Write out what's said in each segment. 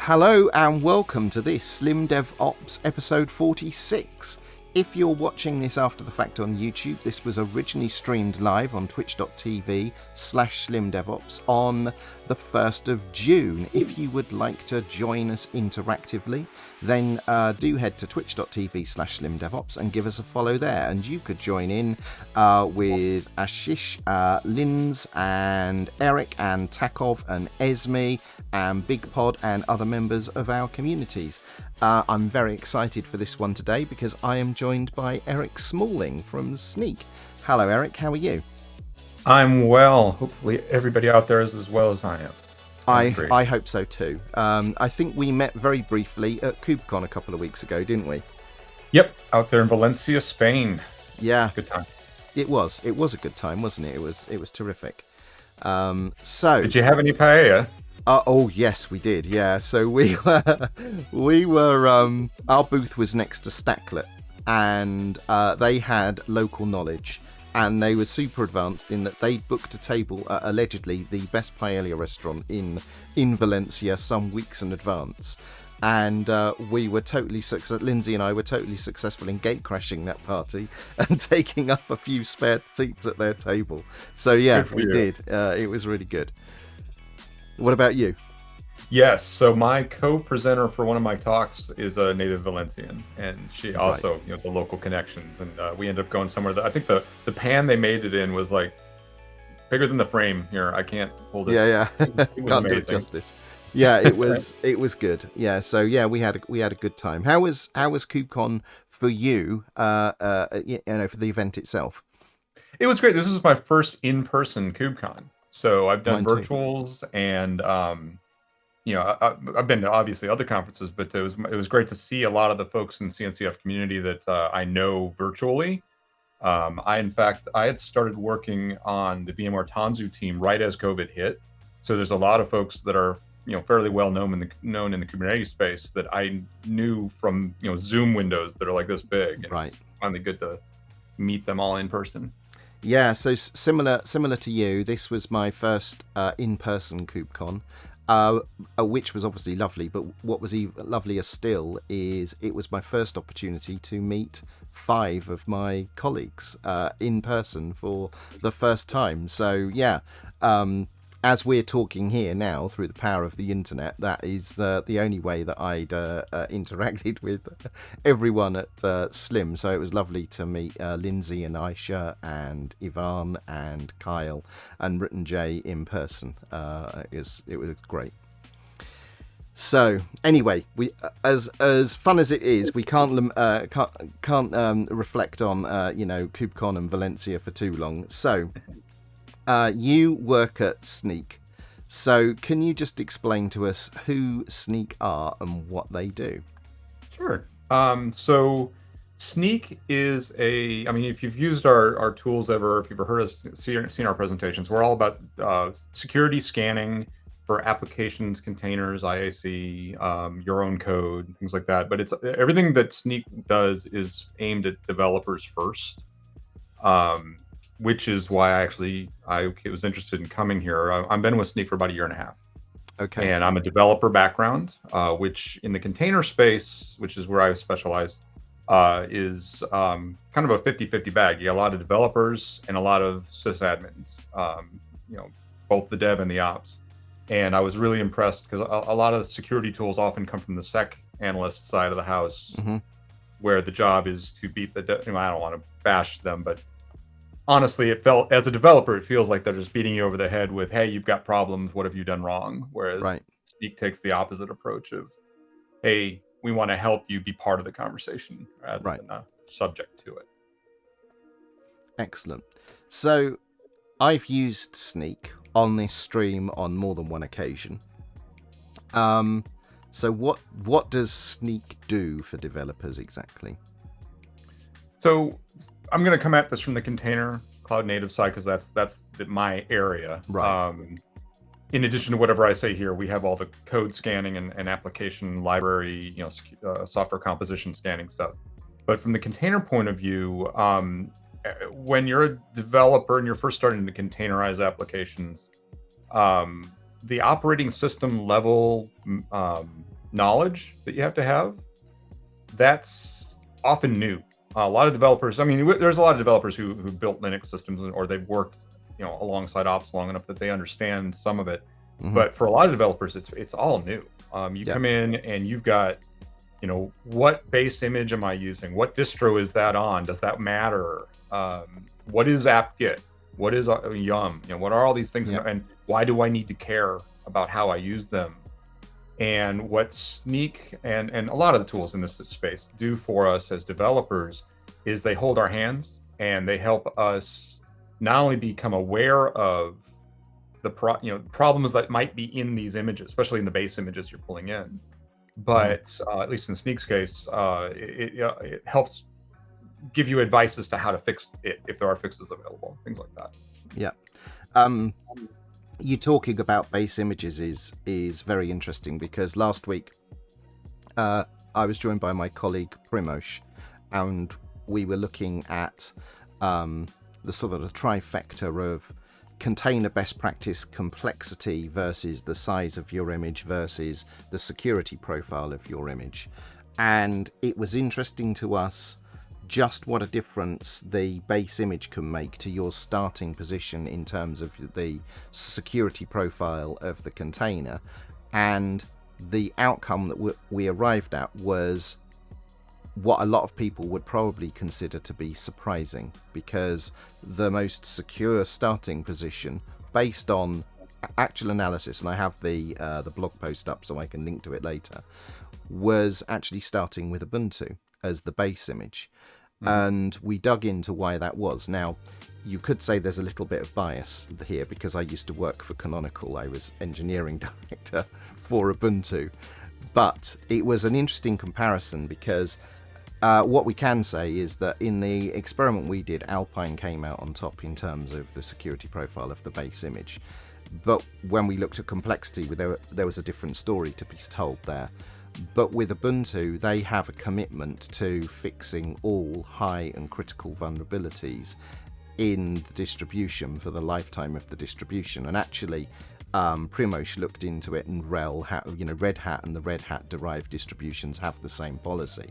Hello and welcome to this SlimDevOps episode 46. If you're watching this after the fact on YouTube, this was originally streamed live on twitch.tv/SlimDevOps on the 1st of June. If you would like to join us interactively, then do head to twitch.tv/SlimDevOps and give us a follow there. And you could join in with Ashish, Linz and Eric and Takov and Esme and Big Pod and other members of our communities. I'm very excited for this one today because I am joined by Eric Smalling from Snyk. Hello Eric, how are you? I'm well. Hopefully everybody out there is as well as I am. I hope so too. I think we met very briefly at KubeCon a couple of weeks ago, didn't we? Yep, out there in Valencia, Spain. Yeah. Good time. It was a good time, wasn't it? It was terrific. So did you have any paella? Oh yes, we did. Yeah, so we were. Our booth was next to Stacklet, and they had local knowledge, and they were super advanced in that they booked a table at allegedly the best paella restaurant in Valencia some weeks in advance, and we were totally successful. Lindsay and I were totally successful in gate crashing that party and taking up a few spare seats at their table. So yeah, we did. It was really good. What about you? Yes, so my co-presenter for one of my talks is a native Valencian, and she also, the local connections, and we ended up going somewhere that I think the pan they made it in was like bigger than the frame here. I can't hold it. Yeah. It was Can't amazing. do it justice. Yeah, it was good. Yeah, so yeah, we had a good time. How was KubeCon for you? For the event itself. It was great. This was my first in-person KubeCon. So I've done Mine too. virtuals, and I've been to obviously other conferences, but it was great to see a lot of the folks in CNCF community that I know virtually. I had started working on the VMware Tanzu team right as COVID hit. So there's a lot of folks that are fairly well known in the Kubernetes space that I knew from Zoom windows that are like this big. And Right. Finally good to meet them all in person. Yeah, so similar to you, this was my first in-person KubeCon, which was obviously lovely, but what was even lovelier still is it was my first opportunity to meet 5 of my colleagues in person for the first time. So yeah, as we're talking here now through the power of the internet, that is the only way that I'd interacted with everyone at Slim. So it was lovely to meet Lindsay and Aisha and Ivan and Kyle and Britton J in person. It was great. So anyway, we as fun as it is, we can't reflect on KubeCon and Valencia for too long. So. You work at Snyk, so can you just explain to us who Snyk are and what they do? Sure. So Snyk is if you've used our tools ever, if you've ever heard us seen our presentations, we're all about security scanning for applications, containers, IAC, your own code, things like that. But it's everything that Snyk does is aimed at developers first. Which is why I was interested in coming here. I've been with Snyk for about a year and a half. Okay. And I'm a developer background, which in the container space, which is where I specialize, is kind of a 50-50 bag. You got a lot of developers and a lot of sysadmins, both the dev and the ops. And I was really impressed because a lot of security tools often come from the sec analyst side of the house, where the job is to beat the I don't want to bash them, but honestly, as a developer, it feels like they're just beating you over the head with, hey, you've got problems. What have you done wrong? Whereas Snyk takes the opposite approach of, hey, we want to help you be part of the conversation rather than a subject to it. Excellent. So I've used Snyk on this stream on more than one occasion. So what does Snyk do for developers exactly? So I'm going to come at this from the container cloud native side because that's my area. Right. In addition to whatever I say here, we have all the code scanning and application library, software composition scanning stuff. But from the container point of view, when you're a developer and you're first starting to containerize applications, the operating system level knowledge that you have to have, that's often new. A lot of developers, I mean, there's a lot of developers who built Linux systems, or they've worked, alongside ops long enough that they understand some of it. But for a lot of developers, it's all new. You come in and you've got, what base image am I using? What distro is that on? Does that matter? What is apt-get? What is yum? What are all these things, and why do I need to care about how I use them? And what Snyk and a lot of the tools in this space do for us as developers is they hold our hands and they help us not only become aware of the problems that might be in these images, especially in the base images you're pulling in, but at least in Snyk's case, it helps give you advice as to how to fix it if there are fixes available, things like that. Yeah. You talking about base images is very interesting, because last week I was joined by my colleague Primoz, and we were looking at the sort of the trifecta of container best practice complexity versus the size of your image versus the security profile of your image. And it was interesting to us just what a difference the base image can make to your starting position in terms of the security profile of the container. And the outcome that we arrived at was what a lot of people would probably consider to be surprising, because the most secure starting position, based on actual analysis, and I have the blog post up so I can link to it later, was actually starting with Ubuntu as the base image. And we dug into why that was. Now, you could say there's a little bit of bias here, because I used to work for Canonical. I was engineering director for Ubuntu. But it was an interesting comparison, because what we can say is that in the experiment we did, Alpine came out on top in terms of the security profile of the base image. But when we looked at complexity, there was a different story to be told there. But with Ubuntu, they have a commitment to fixing all high and critical vulnerabilities in the distribution for the lifetime of the distribution. And actually, Primoz looked into it, and Red Hat and the Red Hat derived distributions have the same policy.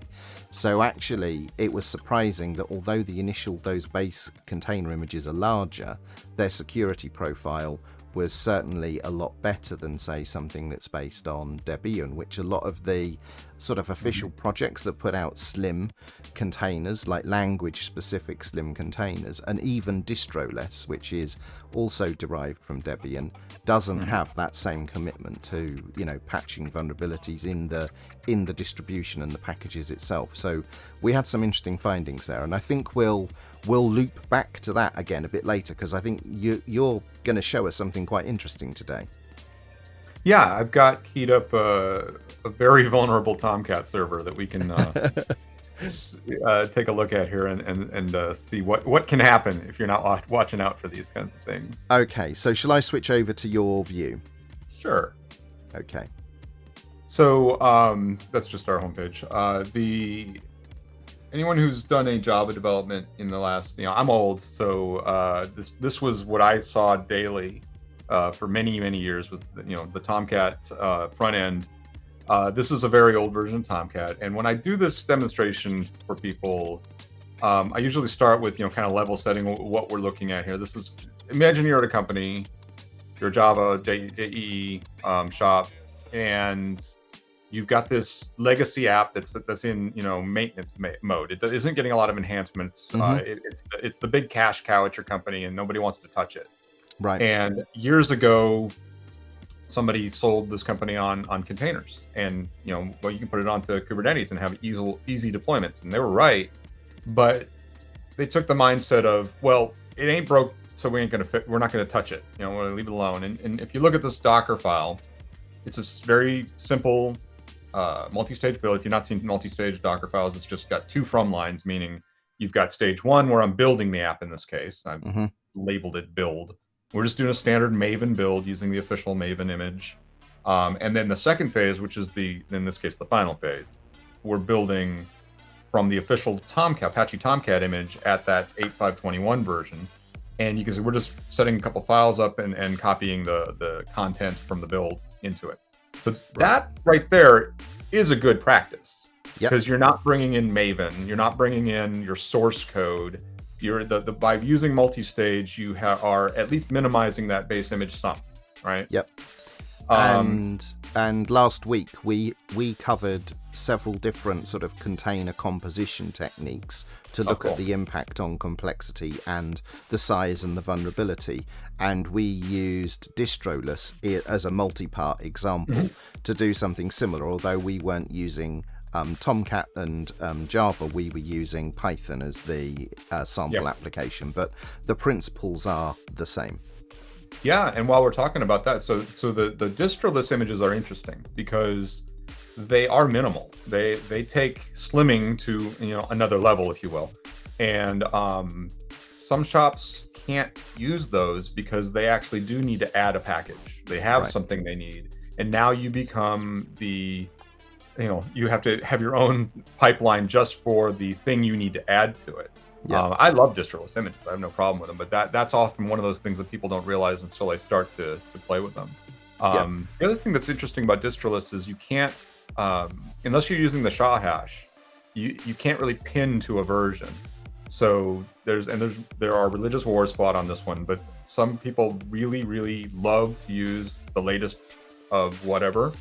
So actually, it was surprising that although those base container images are larger, their security profile was certainly a lot better than, say, something that's based on Debian, which a lot of the sort of official projects that put out Slim containers, like language-specific Slim containers, and even distroless, which is also derived from Debian, doesn't have that same commitment to, patching vulnerabilities in the distribution and the packages itself. So we had some interesting findings there, and I think we'll loop back to that again a bit later, because I think you're going to show us something quite interesting today. Yeah, I've got keyed up a very vulnerable Tomcat server that we can take a look at here and see what can happen if you're not watching out for these kinds of things. Okay, so shall I switch over to your view? Sure. Okay. So that's just our homepage. Anyone who's done any Java development in the last, I'm old, so this was what I saw daily for many years, was the Tomcat front end. This is a very old version of Tomcat, and when I do this demonstration for people, I usually start with kind of level setting what we're looking at here. This is, imagine you're at a company, you're a Java JEE shop, and you've got this legacy app that's in maintenance mode. It isn't getting a lot of enhancements. It's the big cash cow at your company, and nobody wants to touch it. Right. And years ago, somebody sold this company on containers, and you can put it onto Kubernetes and have easy deployments. And they were right, but they took the mindset of, well, it ain't broke, so we're not gonna touch it. We're gonna leave it alone. And if you look at this Docker file, it's a very simple multi-stage build. If you've not seen multi-stage Docker files, it's just got two from lines, meaning you've got stage one where I'm building the app. In this case, I've labeled it build. We're just doing a standard Maven build using the official Maven image. And then the second phase, which is in this case, the final phase, we're building from the official Apache Tomcat image at that 8.5.21 version. And you can see we're just setting a couple files up and copying the content from the build into it. So that right there is a good practice. Yep. Because you're not bringing in Maven, you're not bringing in your source code. You're by using multi-stage, you are at least minimizing that base image sum, right? Yep. And last week we covered several different sort of container composition techniques to look at the impact on complexity and the size and the vulnerability, and we used distroless as a multi-part example to do something similar, although we weren't using Tomcat and Java. We were using Python as the sample application, but the principles are the same. Yeah, and while we're talking about that, so the distroless images are interesting because they are minimal. They take slimming to, you know, another level, if you will. And some shops can't use those because they actually do need to add a package. They have something they need, and now you become the, you know, you have to have your own pipeline just for the thing you need to add to it. Yeah. I love distroless images. I have no problem with them, but that's often one of those things that people don't realize until they start to play with them. The other thing that's interesting about distroless is you can't, unless you're using the SHA hash, you can't really pin to a version. So there are religious wars fought on this one, but some people really love to use the latest of whatever,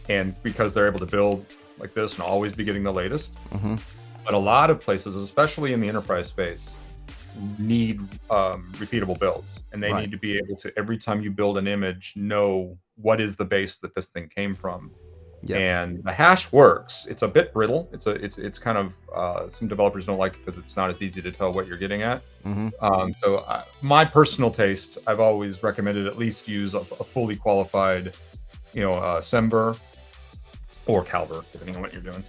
and because they're able to build like this and always be getting the latest. But a lot of places, especially in the enterprise space, need repeatable builds, and they need to be able to, every time you build an image, know what is the base that this thing came from. And the hash works. It's a bit brittle. It's kind of some developers don't like it because it's not as easy to tell what you're getting at. So my personal taste, I've always recommended at least use a fully qualified, you know, Semver or Calver, depending on what you're doing.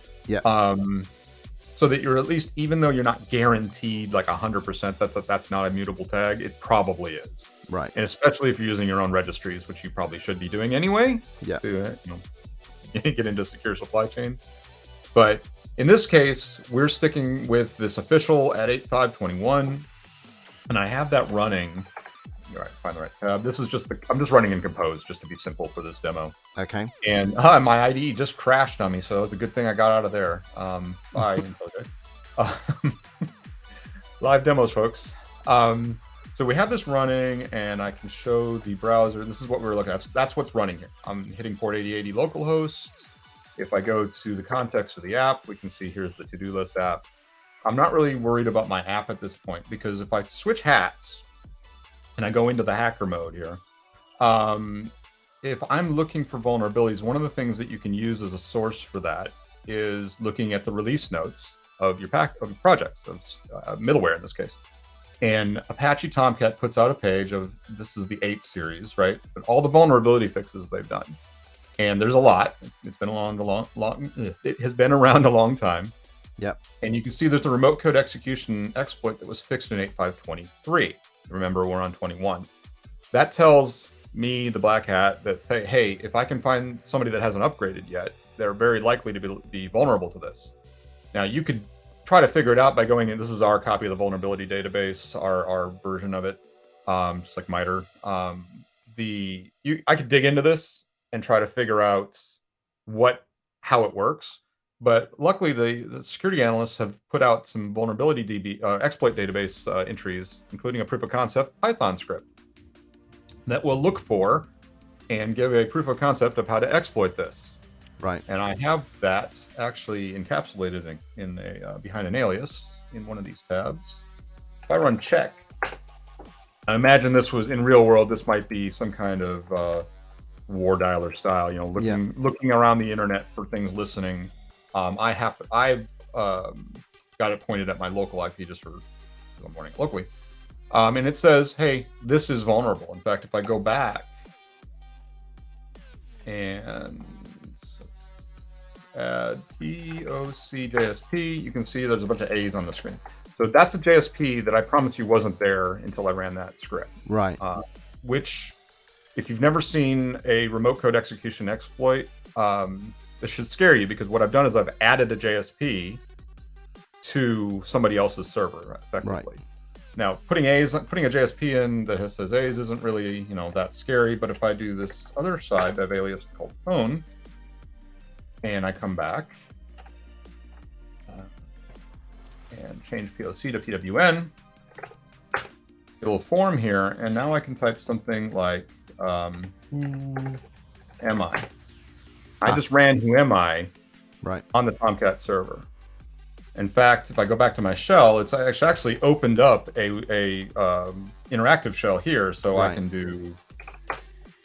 So that you're at least, even though you're not guaranteed like 100% that's not a mutable tag, it probably is. Right. And especially if you're using your own registries, which you probably should be doing anyway. To, you know, get into secure supply chains. But in this case, we're sticking with this official at 8.5.21, and I have that running. All right, find the right tab. This is just I'm just running in Compose just to be simple for this demo. Okay. And my IDE just crashed on me, so it's a good thing I got out of there. Bye. Live demos, folks. So we have this running, and I can show the browser. This is what we were looking at. That's what's running here. I'm hitting port 8080 localhost. If I go to the context of the app, we can see here's the to-do list app. I'm not really worried about my app at this point, because if I switch hats and I go into the hacker mode here, if I'm looking for vulnerabilities, one of the things that you can use as a source for that is looking at the release notes of your projects, of middleware in this case. And Apache Tomcat puts out a page of, this is the 8 series, right? But all the vulnerability fixes they've done. And there's a lot. It's been it has been around a long time. Yep. And you can see there's a remote code execution exploit that was fixed in 8.5.23. Remember, we're on 21. That tells me, the black hat, that say, hey, if I can find somebody that hasn't upgraded yet, they're very likely to be vulnerable to this. Now, you could try to figure it out by going in. This is our copy of the vulnerability database, our version of it, just like MITRE. I could dig into this and try to figure out how it works. But luckily, the security analysts have put out some vulnerability exploit database entries, including a proof of concept Python script that will look for and give a proof of concept of how to exploit this. Right. And I have that actually encapsulated in behind an alias in one of these tabs. If I run check, I imagine this was in real world. This might be some kind of war dialer style, you know, looking around the internet for things listening. I've got it pointed at my local IP just for the morning locally. And it says, hey, this is vulnerable. In fact, if I go back and add DOC.JSP, you can see there's a bunch of A's on the screen. So that's a JSP that I promise you wasn't there until I ran that script. Right. Which, if you've never seen a remote code execution exploit, this should scare you, because what I've done is I've added a JSP to somebody else's server effectively. Right. Now, putting a JSP in that says A's isn't really, you know, that scary. But if I do this other side, I have alias called phone, and I come back and change POC to PWN, it'll form here, and now I can type something like, who am I? I just ran who am I on the Tomcat server. In fact, if I go back to my shell, it's actually opened up a interactive shell here, so I can do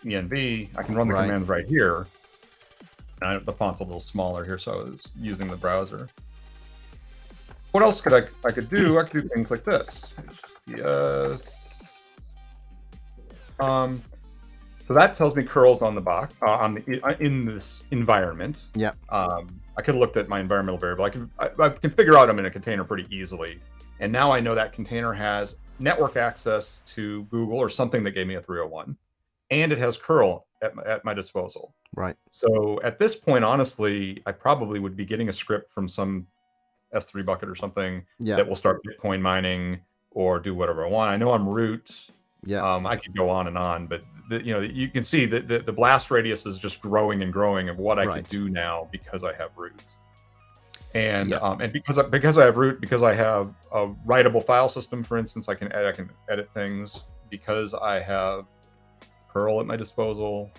env. I can run the commands right here. And the font's a little smaller here, so I was using the browser. What else could I could do? I could do things like this. Yes. So that tells me curls on the box in this environment. Yeah. I could have looked at my environmental variable. I can figure out I'm in a container pretty easily, and now I know that container has network access to Google or something that gave me a 301, and it has curl at my disposal. Right. So at this point, honestly, I probably would be getting a script from some S3 bucket or something that will start Bitcoin mining or do whatever I want. I know I'm root. Yeah. I could go on and on, but you can see that the blast radius is just growing and growing of what I could do now because I have root. And and because I have root, because I have a writable file system, for instance, I can edit things, because I have curl at my disposal.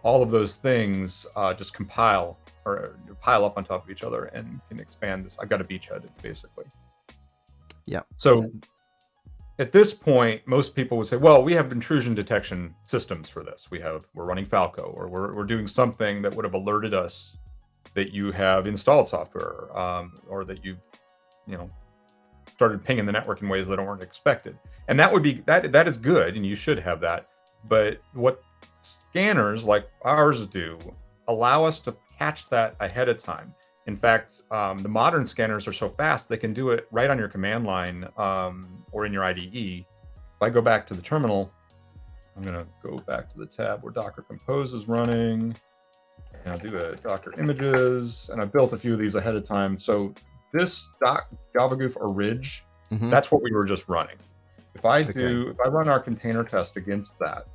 All of those things just compile or pile up on top of each other and can expand this. I've got a beachhead, basically. Yeah. So at this point, most people would say, well, we have intrusion detection systems for this. We're running Falco, or we're doing something that would have alerted us that you have installed software, or that you've, started pinging the network in ways that weren't expected. And that would be, that is good, and you should have that. But what scanners like ours do allow us to catch that ahead of time. In fact, the modern scanners are so fast, they can do it right on your command line, or in your IDE. If I go back to the terminal, I'm going to go back to the tab where Docker Compose is running, and I'll do a Docker images, and I built a few of these ahead of time. So this JavaGoof or Ridge, that's what we were just running. If I run our container test against that,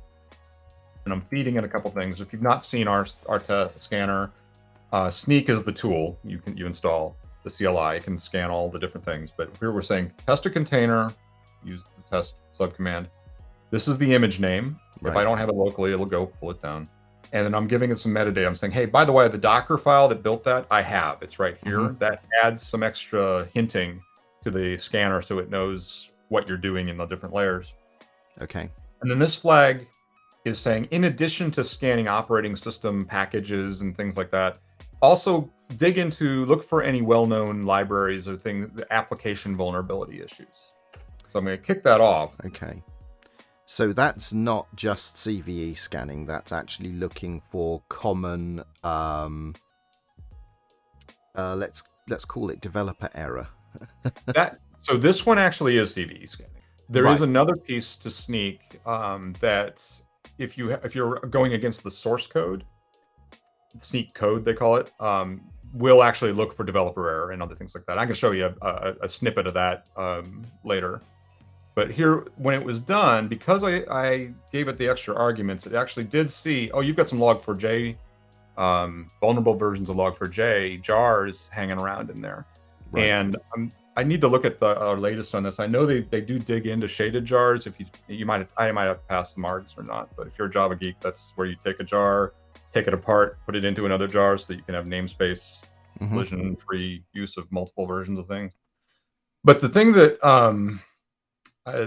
and I'm feeding it a couple things. If you've not seen our scanner, Snyk is the tool you install. The CLI can scan all the different things. But here we're saying test a container, use the test subcommand. This is the image name. If I don't have it locally, it'll go pull it down. And then I'm giving it some metadata. I'm saying, hey, by the way, the Docker file that built that, I have. It's right here. That adds some extra hinting to the scanner so it knows what you're doing in the different layers. Okay. And then this flag is saying, in addition to scanning operating system packages and things like that, also look for any well-known libraries or things, the application vulnerability issues. So I'm going to kick that off. Okay. So that's not just CVE scanning. That's actually looking for common, let's call it developer error. So this one actually is CVE scanning. There is another piece to Snyk that if you're going against the source code, Snyk code they call it, will actually look for developer error and other things like that. I can show you a snippet of that later. But here, when it was done, because I gave it the extra arguments, it actually did see, oh, you've got some log4j, vulnerable versions of log4j jars hanging around in there. And I need to look at our latest on this. I know they do dig into shaded jars. If I might have passed the marks or not, but if you're a Java geek, that's where you take a jar, take it apart, put it into another jar so that you can have namespace collision-free use of multiple versions of things. But the thing that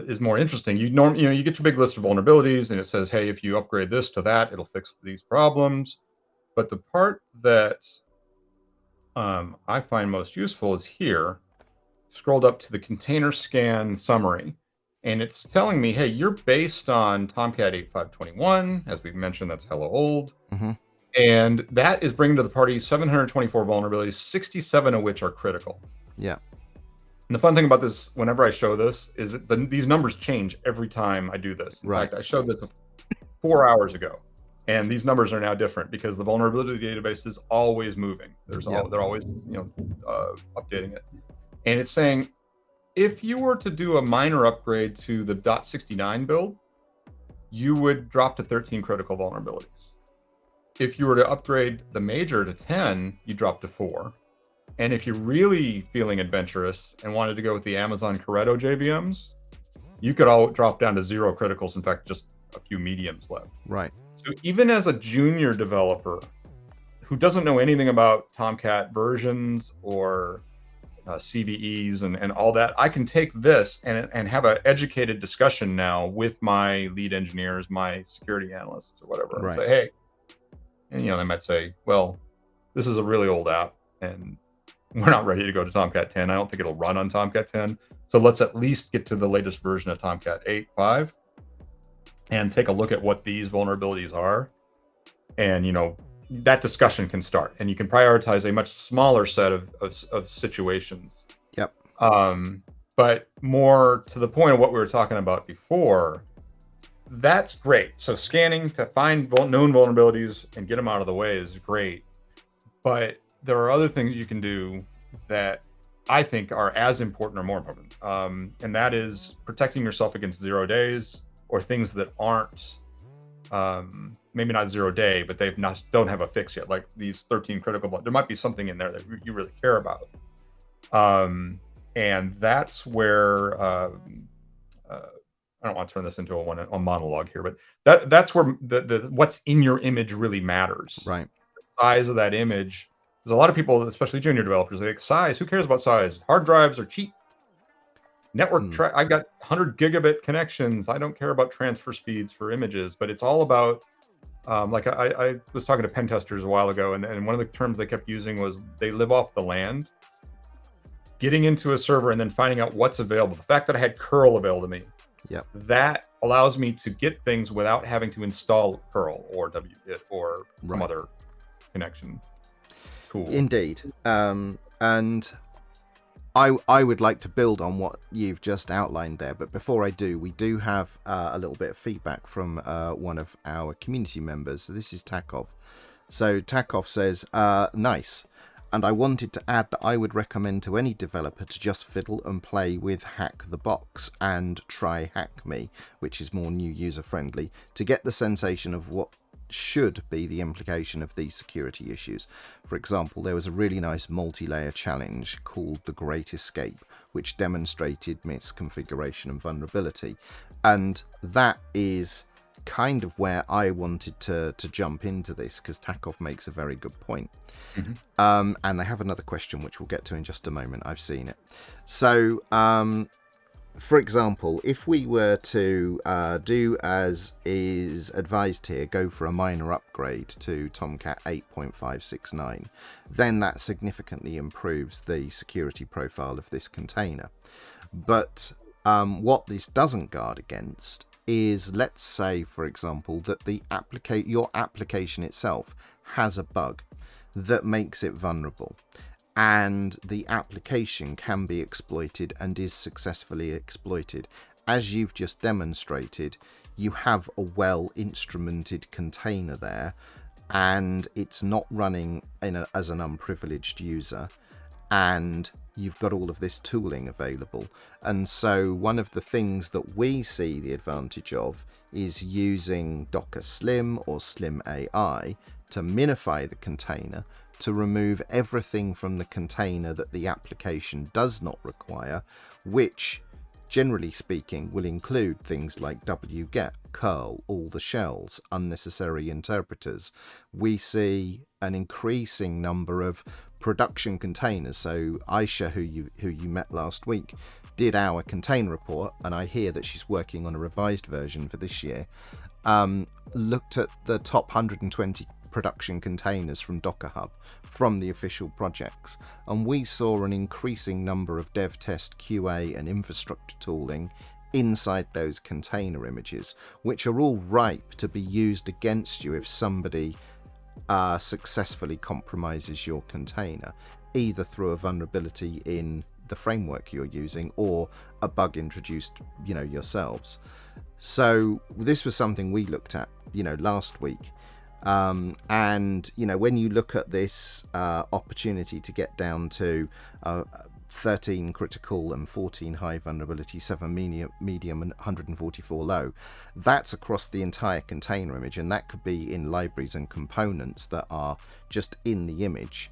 is more interesting, you get your big list of vulnerabilities, and it says, hey, if you upgrade this to that, it'll fix these problems. But the part that I find most useful is here. Scrolled up to the container scan summary, and it's telling me, hey, you're based on Tomcat 8521. As we've mentioned, that's hella old. And that is bringing to the party 724 vulnerabilities, 67 of which are critical. Yeah. And the fun thing about this, whenever I show this, is that these numbers change every time I do this. In fact, I showed this 4 hours ago, and these numbers are now different because the vulnerability database is always moving. They're always updating it. And it's saying, if you were to do a minor upgrade to the .69 build, you would drop to 13 critical vulnerabilities. if you were to upgrade the major to 10, you drop to 4. And if you're really feeling adventurous and wanted to go with the Amazon Corretto JVMs, you could all drop down to 0 criticals. In fact, just a few mediums left. Right. So even as a junior developer who doesn't know anything about Tomcat versions or CVEs and all that, I can take this and have an educated discussion now with my lead engineers, my security analysts or whatever, and say, hey, and they might say, well, this is a really old app and we're not ready to go to Tomcat 10. I don't think it'll run on Tomcat 10. So let's at least get to the latest version of Tomcat 8.5 and take a look at what these vulnerabilities are. And, that discussion can start, and you can prioritize a much smaller set of situations. Yep. But more to the point of what we were talking about before, that's great. So scanning to find known vulnerabilities and get them out of the way is great. But there are other things you can do that I think are as important or more important. And that is protecting yourself against 0 days or things that aren't maybe not 0 day, but don't have a fix yet, like these 13 critical. There might be something in there that you really care about, and that's where I don't want to turn this into a monologue here, but that's where the what's in your image really matters. Right. The size of that image. There's a lot of people, especially junior developers, they think size. Who cares about size? Hard drives are cheap. Network I got 100 gigabit connections. I don't care about transfer speeds for images, but it's all about like I was talking to pen testers a while ago, and one of the terms they kept using was they live off the land. Getting into a server and then finding out what's available. The fact that I had curl available to me, that allows me to get things without having to install curl or wget or some other connection tool. Indeed. And I would like to build on what you've just outlined there, but before I do, we do have a little bit of feedback from one of our community members. This is Takov. So Takov says, nice. And I wanted to add that I would recommend to any developer to just fiddle and play with Hack the Box and try Hack Me, which is more new user friendly, to get the sensation of what should be the implication of these security issues. For example, there was a really nice multi-layer challenge called The Great Escape, which demonstrated misconfiguration and vulnerability. And that is kind of where I wanted to jump into this, because Takov makes a very good point. And they have another question, which we'll get to in just a moment. I've seen it. So, for example, if we were to do as is advised here, go for a minor upgrade to Tomcat 8.569, then that significantly improves the security profile of this container. But what this doesn't guard against is, let's say, for example, that your application itself has a bug that makes it vulnerable, and the application can be exploited and is successfully exploited. As you've just demonstrated, you have a well-instrumented container there, and it's not running as an unprivileged user, and you've got all of this tooling available. And so one of the things that we see the advantage of is using DockerSlim or Slim.AI to minify the container, to remove everything from the container that the application does not require, which, generally speaking, will include things like wget, curl, all the shells, unnecessary interpreters. We see an increasing number of production containers. So Aisha, who you met last week, did our container report, and I hear that she's working on a revised version for this year. Looked at the top 120 production containers from Docker Hub from the official projects, and we saw an increasing number of dev test, QA and infrastructure tooling inside those container images, which are all ripe to be used against you if somebody successfully compromises your container, either through a vulnerability in the framework you're using or a bug introduced yourselves. So this was something we looked at last week. And when you look at this opportunity to get down to 13 critical and 14 high vulnerability, 7 medium and 144 low. That's across the entire container image, and that could be in libraries and components that are just in the image.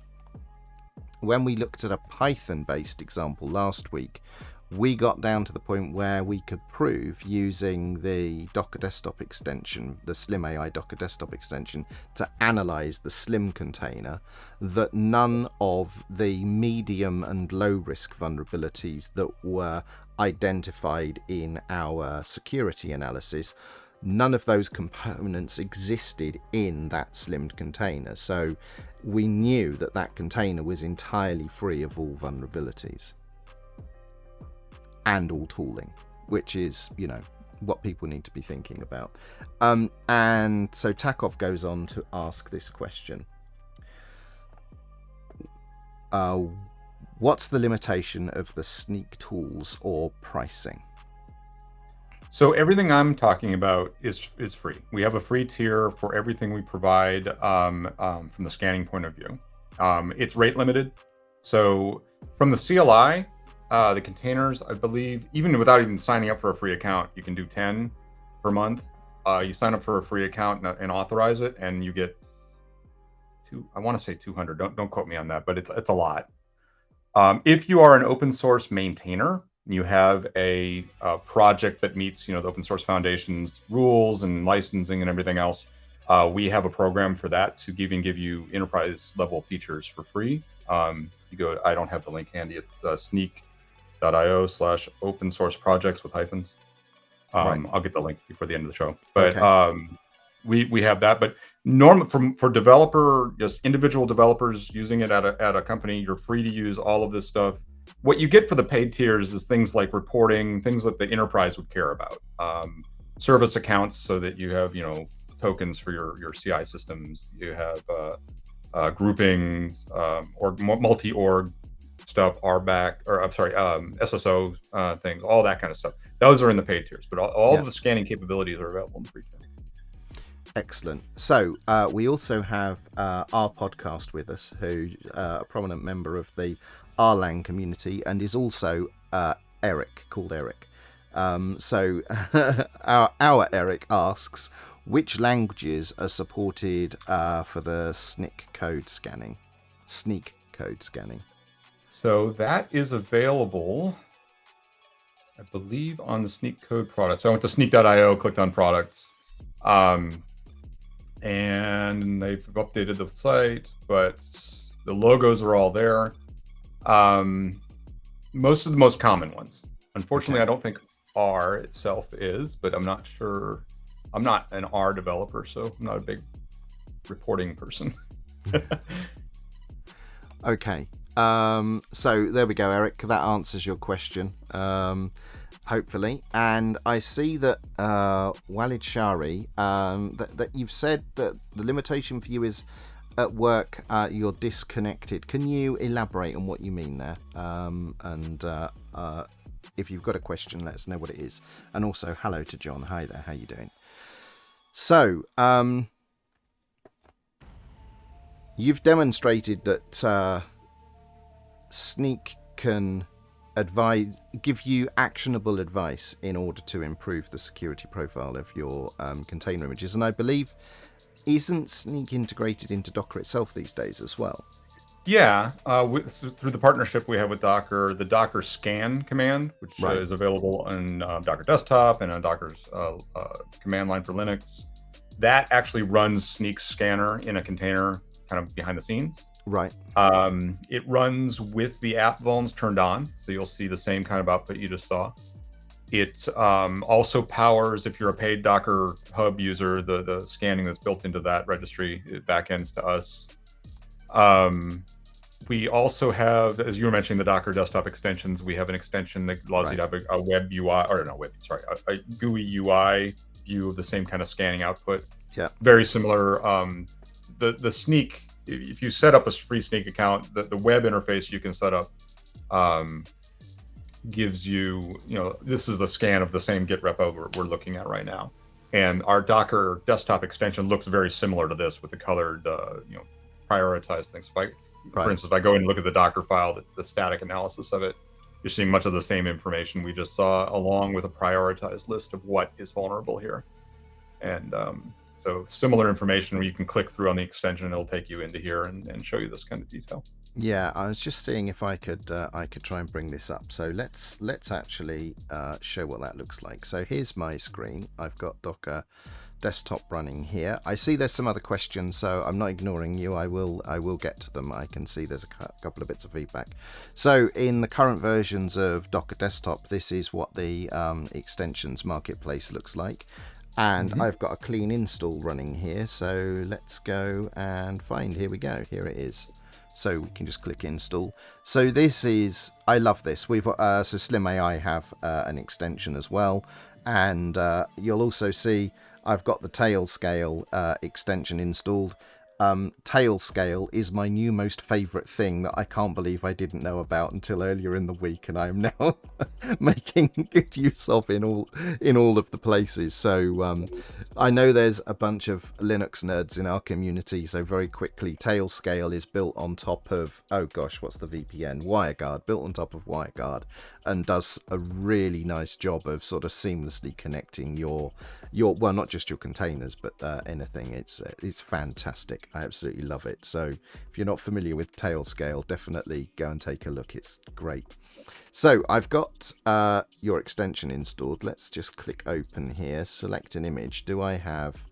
When we looked at a Python-based example last week, we got down to the point where we could prove using the Docker Desktop extension, the Slim.AI Docker Desktop extension, to analyze the Slim container, that none of the medium and low risk vulnerabilities that were identified in our security analysis, none of those components existed in that Slim container. So we knew that that container was entirely free of all vulnerabilities and all tooling, which is, what people need to be thinking about. And so Takov goes on to ask this question. What's the limitation of the Snyk tools or pricing? So everything I'm talking about is free. We have a free tier for everything we provide from the scanning point of view. It's rate limited. So from the CLI, the containers, I believe, even without even signing up for a free account, you can do 10 per month. You sign up for a free account and authorize it, and you get I want to say 200. Don't quote me on that, but it's a lot. If you are an open source maintainer, you have a project that meets the Open Source Foundation's rules and licensing and everything else, we have a program for that to give you enterprise level features for free. You go, I don't have the link handy. It's Snyk.io/open source projects with hyphens. Right. I'll get the link before the end of the show. But okay. We have that. But for developer, just individual developers using it at a company, you're free to use all of this stuff. What you get for the paid tiers is things like reporting, things that the enterprise would care about, service accounts, so that you have tokens for your CI systems. You have grouping, or multi-org stuff, SSO things, all that kind of stuff. Those are in the paid tiers, but all of the scanning capabilities are available in the free tier. Excellent. So we also have our podcast with us, who a prominent member of the Erlang community, and is also Eric, called Eric. So our Eric asks, which languages are supported for the Snyk code scanning? So that is available, I believe, on the Snyk code product. So I went to Snyk.io, clicked on products, and they've updated the site, but the logos are all there. Most of the most common ones. Unfortunately, I don't think R itself is, but I'm not sure. I'm not an R developer, so I'm not a big reporting person. Okay. So there we go, Eric. That answers your question, hopefully. And I see that Walid Shari, that you've said that the limitation for you is at work, you're disconnected. Can you elaborate on what you mean there? And if you've got a question, let us know what it is. And also, hello to John. Hi there. How you doing? So, you've demonstrated that Snyk can give you actionable advice in order to improve the security profile of your container images. And I believe, isn't Snyk integrated into Docker itself these days as well? Yeah, through the partnership we have with Docker, the Docker scan command, which is available on Docker Desktop and on Docker's command line for Linux, that actually runs Snyk scanner in a container kind of behind the scenes. Right. It runs with the app vulns turned on, so you'll see the same kind of output you just saw. It also powers, if you're a paid Docker Hub user, the scanning that's built into that registry. It backends to us. We also have, as you were mentioning, the Docker Desktop extensions. We have an extension that allows you to have a web UI, or no, a GUI UI view of the same kind of scanning output. Yeah. Very similar. The Snyk, if you set up a free Snyk account, the web interface you can set up gives you, this is a scan of the same Git repo we're looking at right now. And our Docker Desktop extension looks very similar to this with the colored, prioritized things. For Right. instance, if I go and look at the Docker file, the static analysis of it, you're seeing much of the same information we just saw, along with a prioritized list of what is vulnerable here. And so similar information where you can click through on the extension, it'll take you into here and show you this kind of detail. Yeah, I was just seeing if I could try and bring this up. So let's actually show what that looks like. So here's my screen. I've got Docker desktop running here. I see there's some other questions, so I'm not ignoring you. I will get to them. I can see there's a couple of bits of feedback. So in the current versions of Docker desktop, this is what the extensions marketplace looks like. And I've got a clean install running here. So let's go and find. Here we go. Here it is. So we can just click install. So this is, I love this. We've so Slim.AI have an extension as well, and you'll also see I've got the Tailscale extension installed. Tailscale is my new most favorite thing that I can't believe I didn't know about until earlier in the week, and I am now making good use of in all of the places. So I know there's a bunch of Linux nerds in our community, so very quickly, Tailscale is built on top of, oh gosh, what's the VPN? WireGuard, built on top of WireGuard, and does a really nice job of sort of seamlessly connecting your well, not just your containers, but anything. It's fantastic. I absolutely love it. So if you're not familiar with Tailscale, definitely go and take a look. It's great. So I've got your extension installed. Let's just click open here, select an image. Do I have...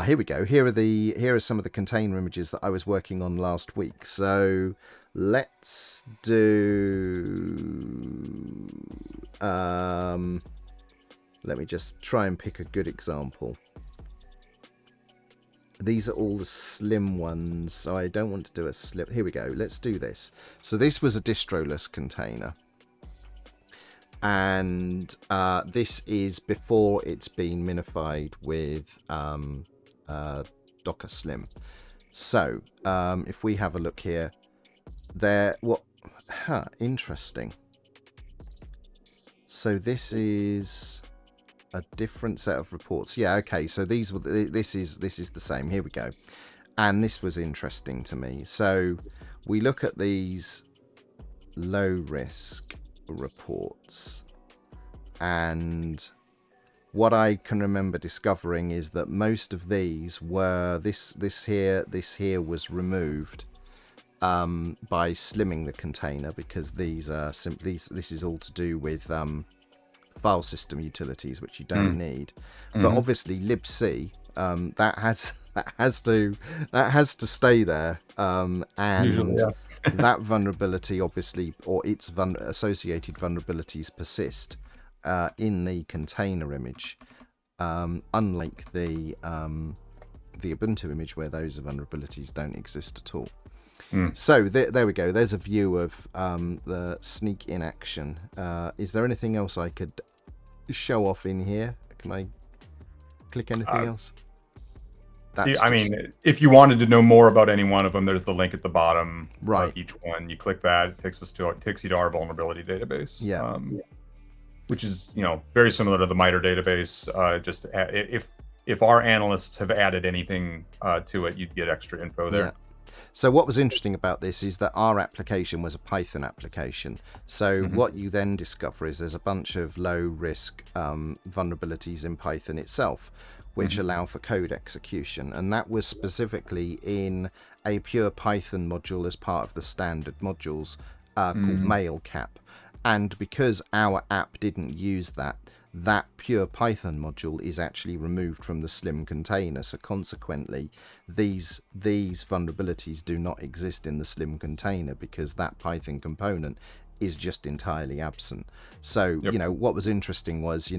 here we go. Here are some of the container images that I was working on last week. So let's do... let me just try and pick a good example. These are all the Slim ones, so I don't want to do a Slim. Here we go. Let's do this. So this was a distroless container. And this is before it's been minified with DockerSlim. So if we have a look here, interesting. So this is a different set of reports. Yeah, okay. So this is the same. Here we go. And this was interesting to me. So we look at these low risk reports, and what I can remember discovering is that most of these were this here was removed by slimming the container, because these are simply, this is all to do with file system utilities, which you don't need. But obviously libc, that has to stay there, and usually, yeah. That vulnerability obviously, or its associated vulnerabilities, persist in the container image, unlike the Ubuntu image, where those vulnerabilities don't exist at all. So there we go. There's a view of the Snyk in action. Is there anything else I could show off in here? Can I click anything else? I mean, if you wanted to know more about any one of them, there's the link at the bottom of each one. You click that, it takes you to our vulnerability database. Yeah. Which is, very similar to the MITRE database. Just if our analysts have added anything to it, you'd get extra info there. Yeah. So what was interesting about this is that our application was a Python application. So what you then discover is there's a bunch of low risk vulnerabilities in Python itself, which allow for code execution. And that was specifically in a pure Python module as part of the standard modules called MailCap. And because our app didn't use that pure Python module is actually removed from the Slim container. So consequently, these vulnerabilities do not exist in the Slim container, because that Python component is just entirely absent. So, what was interesting was,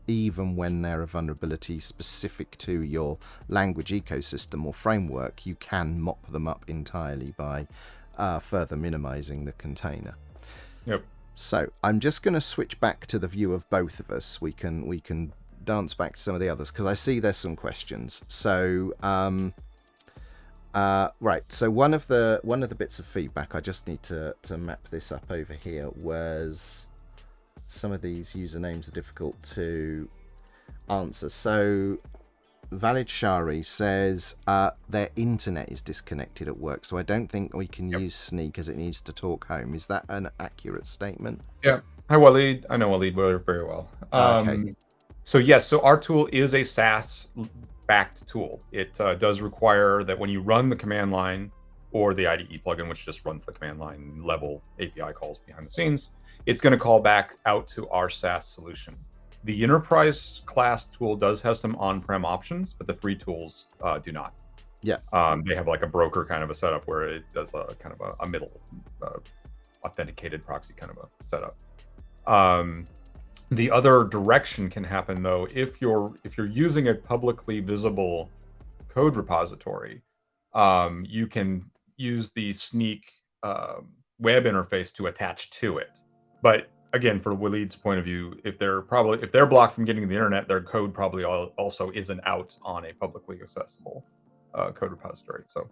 even when there are vulnerabilities specific to your language ecosystem or framework, you can mop them up entirely by further minimizing the container. Yep. So I'm just going to switch back to the view of both of us. We can dance back to some of the others, because I see there's some questions. So right. So one of the bits of feedback, I just need to map this up over here, was some of these usernames are difficult to answer. So Valid Shari says their internet is disconnected at work, so I don't think we can use Snyk as it needs to talk home. Is that an accurate statement? Yeah. Hi, Waleed. I know Waleed very well. Okay. So yes, so our tool is a SaaS-backed tool. It does require that when you run the command line or the IDE plugin, which just runs the command line level API calls behind the scenes, it's going to call back out to our SaaS solution. The enterprise class tool does have some on-prem options, but the free tools do not. Yeah. They have like a broker kind of a setup where it does a kind of a middle authenticated proxy kind of a setup. The other direction can happen though if you're using a publicly visible code repository. You can use the Snyk web interface to attach to it. But again, for Waleed's point of view, if they're blocked from getting to the internet, their code probably also isn't out on a publicly accessible code repository. So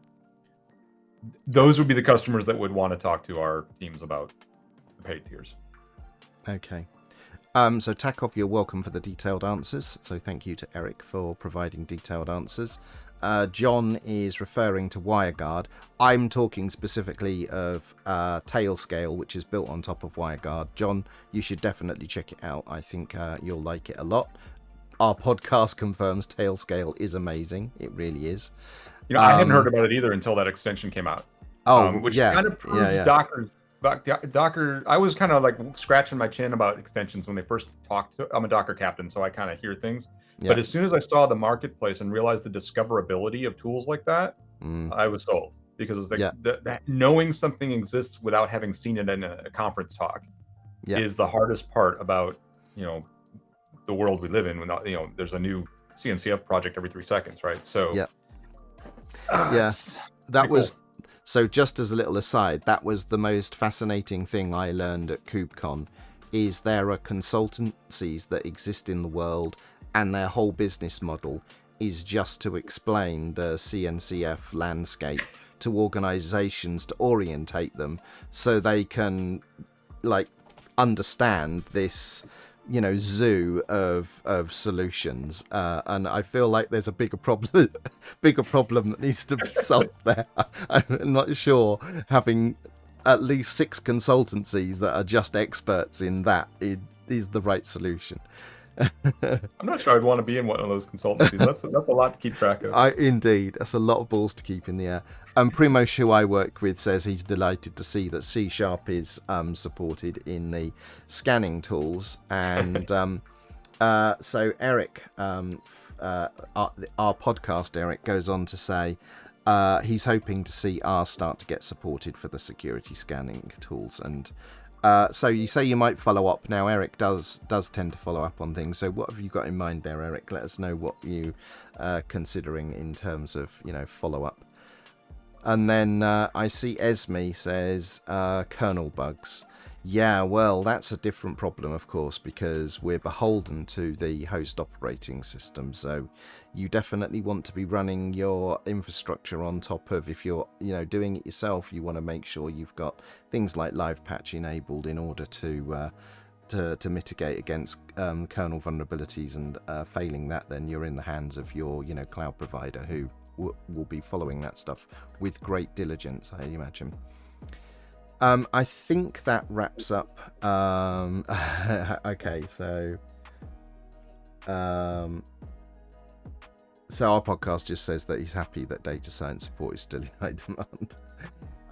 those would be the customers that would want to talk to our teams about the paid tiers. Okay. So Takov, you're welcome for the detailed answers. So thank you to Eric for providing detailed answers. John is referring to WireGuard. I'm talking specifically of Tailscale, which is built on top of WireGuard. John, you should definitely check it out. I think you'll like it a lot. Our podcast confirms Tailscale is amazing. It really is. I hadn't heard about it either until that extension came out. Which kind of proves Docker. I was kind of like scratching my chin about extensions when they first talked. I'm a Docker captain, so I kind of hear things. Yeah. But as soon as I saw the marketplace and realized the discoverability of tools like that, I was sold, because it's like that knowing something exists without having seen it in a conference talk is the hardest part about the world we live in. When there's a new CNCF project every 3 seconds, right? So that was. Cool. So just as a little aside, that was the most fascinating thing I learned at KubeCon, is there are consultancies that exist in the world and their whole business model is just to explain the CNCF landscape to organizations, to orientate them so they can understand this zoo of solutions, and I feel like there's a bigger problem that needs to be solved there. I'm not sure having at least 6 consultancies that are just experts in that is the right solution. I'm not sure I'd want to be in one of those consultancies. That's a lot to keep track of. Indeed, that's a lot of balls to keep in the air. Primosh, who I work with, says he's delighted to see that C# is supported in the scanning tools. And so Eric, our podcast Eric, goes on to say he's hoping to see R start to get supported for the security scanning tools. And so you say you might follow up. Now Eric does tend to follow up on things. So what have you got in mind there, Eric? Let us know what you considering in terms of follow up. And then I see Esme says kernel bugs. Yeah, well, that's a different problem, of course, because we're beholden to the host operating system. So you definitely want to be running your infrastructure on top of, if you're doing it yourself, you want to make sure you've got things like live patch enabled in order to mitigate against kernel vulnerabilities. And failing that, then you're in the hands of your cloud provider, who will be following that stuff with great diligence, I imagine. I think that wraps up. Okay, so our podcast just says that he's happy that data science support is still in high demand.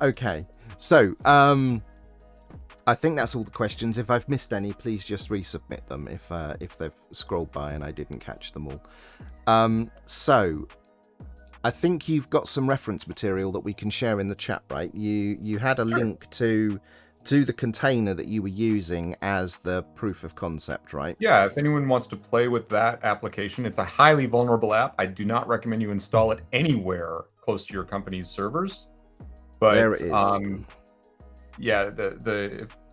Okay, so I think that's all the questions. If I've missed any, please just resubmit them if they've scrolled by and I didn't catch them all. So I think you've got some reference material that we can share in the chat, right? You had a link to the container that you were using as the proof of concept, right? Yeah, if anyone wants to play with that application, it's a highly vulnerable app. I do not recommend you install it anywhere close to your company's servers. But there it is. Yeah,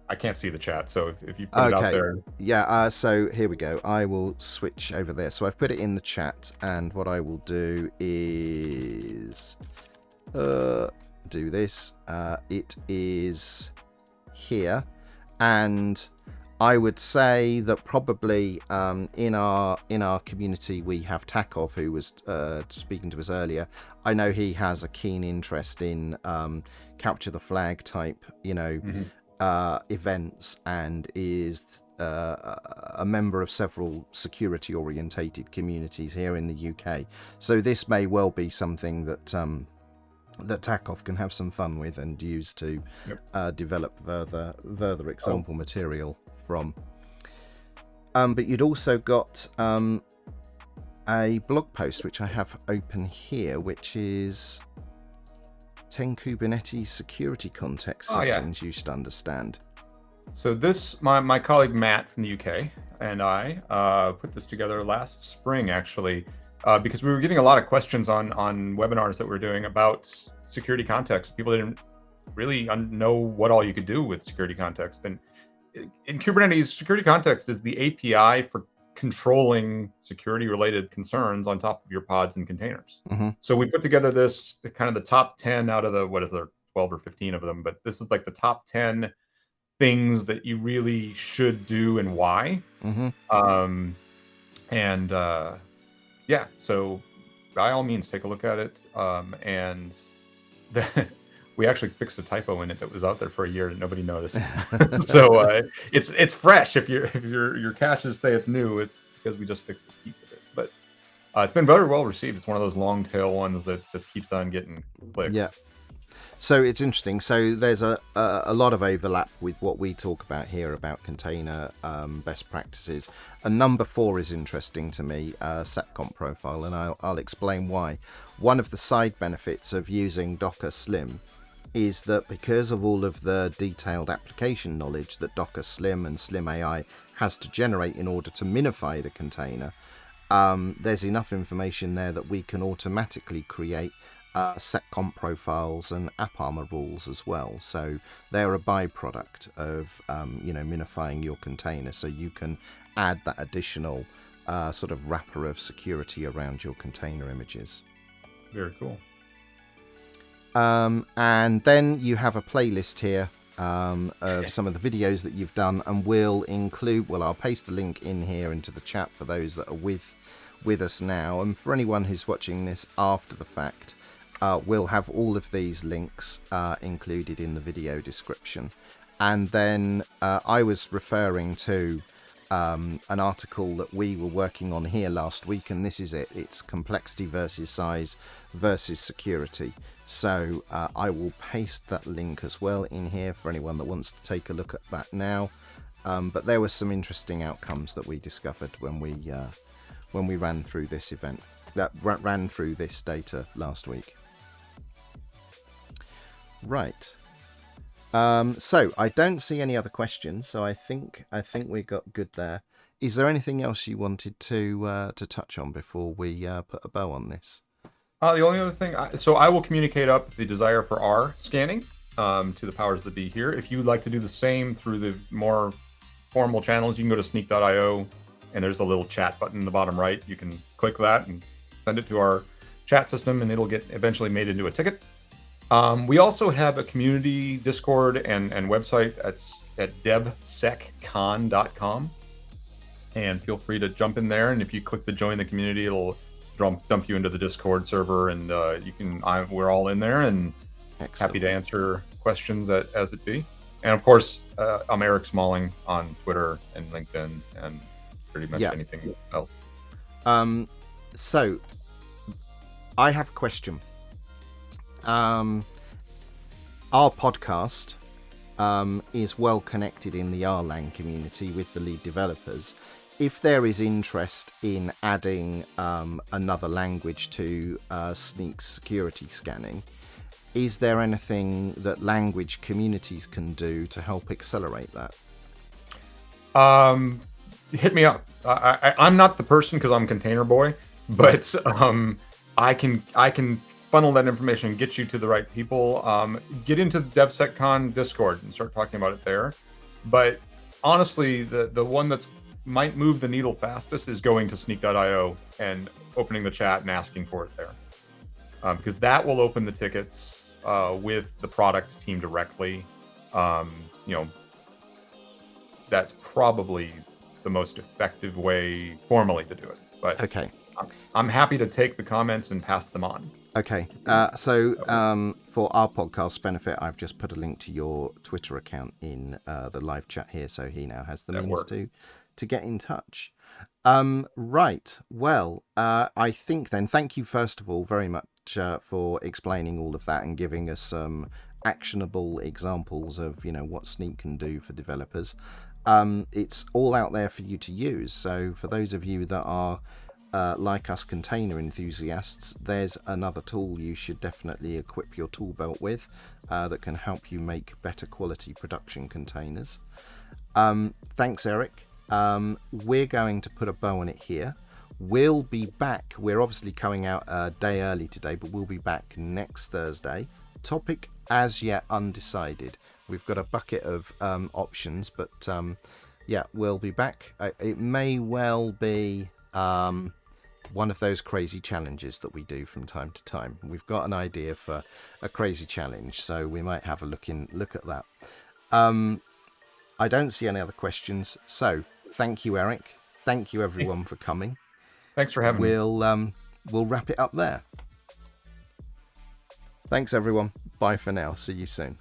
I can't see the chat, so if you put it out there. Yeah, so here we go. I will switch over there. So I've put it in the chat, and what I will do is do this. It is here, and I would say that probably in our community we have Takov, who was speaking to us earlier. I know he has a keen interest in capture the flag type, events, and is a member of several security orientated communities here in the UK. So this may well be something that Takov can have some fun with and use to develop further example material from. But you'd also got a blog post which I have open here, which is 10 Kubernetes security context settings you should understand. So this, my colleague Matt from the UK and I put this together last spring, actually, because we were getting a lot of questions on webinars that we were doing about security context. People didn't really know what all you could do with security context. And in Kubernetes, security context is the API for controlling security-related concerns on top of your pods and containers. So we put together this kind of the top 10 out of the, 12 or 15 of them, but this is like the top 10 things that you really should do and why. So by all means take a look at it. We actually fixed a typo in it that was out there for a year and nobody noticed. So it's fresh. If your caches say it's new, it's because we just fixed a piece of it. But it's been very well received. It's one of those long tail ones that just keeps on getting clicks. Yeah. So it's interesting. So there's a lot of overlap with what we talk about here about container best practices. And number 4 is interesting to me, SecComp profile, and I'll explain why. One of the side benefits of using DockerSlim is that because of all of the detailed application knowledge that DockerSlim and Slim.AI has to generate in order to minify the container, there's enough information there that we can automatically create SecComp profiles and AppArmor rules as well. So they're a byproduct of minifying your container, so you can add that additional sort of wrapper of security around your container images. Very cool. And then you have a playlist here of some of the videos that you've done, and I'll paste a link in here into the chat for those that are with us now, and for anyone who's watching this after the fact, we'll have all of these links included in the video description. And then I was referring to an article that we were working on here last week, and this is it. It's complexity versus size versus security. So I will paste that link as well in here for anyone that wants to take a look at that now. But there were some interesting outcomes that we discovered when we ran through this event, that ran through this data last week. Right. So I don't see any other questions, so I think we got good there. Is there anything else you wanted to touch on before we put a bow on this? The only other thing, so I will communicate up the desire for R scanning to the powers that be here. If you would like to do the same through the more formal channels, you can go to Snyk.io, and there's a little chat button in the bottom right. You can click that and send it to our chat system, and it'll get eventually made into a ticket. We also have a community Discord and website at devseccon.com, and feel free to jump in there. And if you click the join the community, it'll dump you into the Discord server, and we're all in there and happy to answer questions as it be. And of course, I'm Eric Smalling on Twitter and LinkedIn and pretty much anything else. So I have a question. Our podcast is well connected in the Erlang community with the lead developers. If there is interest in adding another language to Snyk's security scanning, is there anything that language communities can do to help accelerate that? Hit me up. I'm not the person because I'm container boy, but I can funnel that information and get you to the right people. Get into the DevSecCon Discord and start talking about it there. But honestly, the one that's might move the needle fastest is going to Snyk.io and opening the chat and asking for it there, because that will open the tickets with the product team directly. That that's probably the most effective way formally to do it. But Okay. I'm happy to take the comments and pass them on. Okay. So for our podcast's benefit, I've just put a link to your Twitter account in the live chat here, so he now has the means to get in touch. Right. Well, I think then, thank you first of all very much for explaining all of that and giving us some actionable examples of what Snyk can do for developers. It's all out there for you to use. So for those of you that are like us container enthusiasts, there's another tool you should definitely equip your tool belt with that can help you make better quality production containers. Thanks, Eric. We're going to put a bow on it here. We'll be back. We're obviously coming out a day early today, but we'll be back next Thursday. Topic as yet undecided. We've got a bucket of options, but yeah, we'll be back. It may well be one of those crazy challenges that we do from time to time. We've got an idea for a crazy challenge, so we might have a look at that. I don't see any other questions, so thank you, Eric. Thank you, everyone, for coming. Thanks for having me. We'll wrap it up there. Thanks, everyone. Bye for now. See you soon.